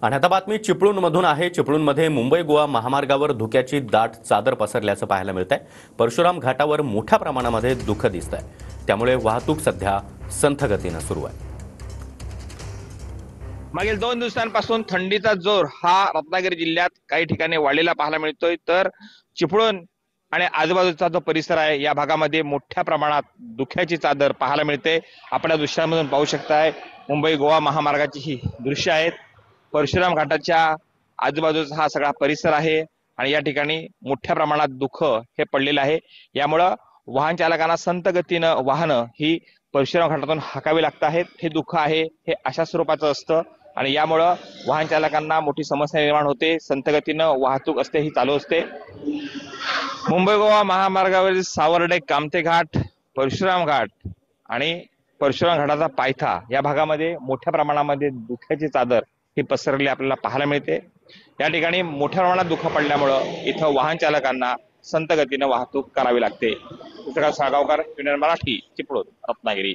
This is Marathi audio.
आणि आता बातमी चिपळूणमधून आहे। चिपळूणमध्ये मुंबई गोवा महामार्गावर धुक्याची दाट चादर पसरल्याचं पाहायला मिळतंय। परशुराम घाटावर मोठ्या प्रमाणामध्ये धुकं दिसतंय, त्यामुळे वाहतूक सध्या संथ गतीनं सुरू आहे। मागील 2 दिवसांपासून थंडीचा जोर हा रत्नागिरी जिल्ह्यात काही ठिकाणी वाढलेला पाहायला मिळतोय, तर चिपळूण आणि आजूबाजूचा जो परिसर आहे या भागामध्ये मोठ्या प्रमाणात धुक्याची चादर पाहायला मिळते। आपण या दृश्यामधून पाहू शकताय मुंबई गोवा महामार्गाची ही दृश्य आहेत। परशुराम घाटाच्या आजूबाजूचा हा सगळा परिसर आहे आणि या ठिकाणी मोठ्या प्रमाणात धुकं हे पडलेलं आहे। यामुळं वाहन चालकांना संत गतीनं वाहनं ही परशुराम घाटातून हाकावी लागत आहेत। हे धुकं आहे हे अशा स्वरूपाचं असतं आणि यामुळं वाहन चालकांना मोठी समस्या निर्माण होते। संत गतीनं वाहतूक असते ही चालू असते। मुंबई गोवा महामार्गावरील सावर्डे कामथे घाट, परशुराम घाट आणि परशुराम घाटाचा पायथा या भागामध्ये मोठ्या प्रमाणामध्ये धुक्याची चादर ही पसरलेली आपल्याला पाहायला मिळते। या ठिकाणी मोठ्या प्रमाणात धुकं पडल्यामुळं इथं वाहन चालकांना संत गतीनं वाहतूक करावी लागते। पुस्तकात साळगावकर, युनियन मराठी, चिपळूण, रत्नागिरी।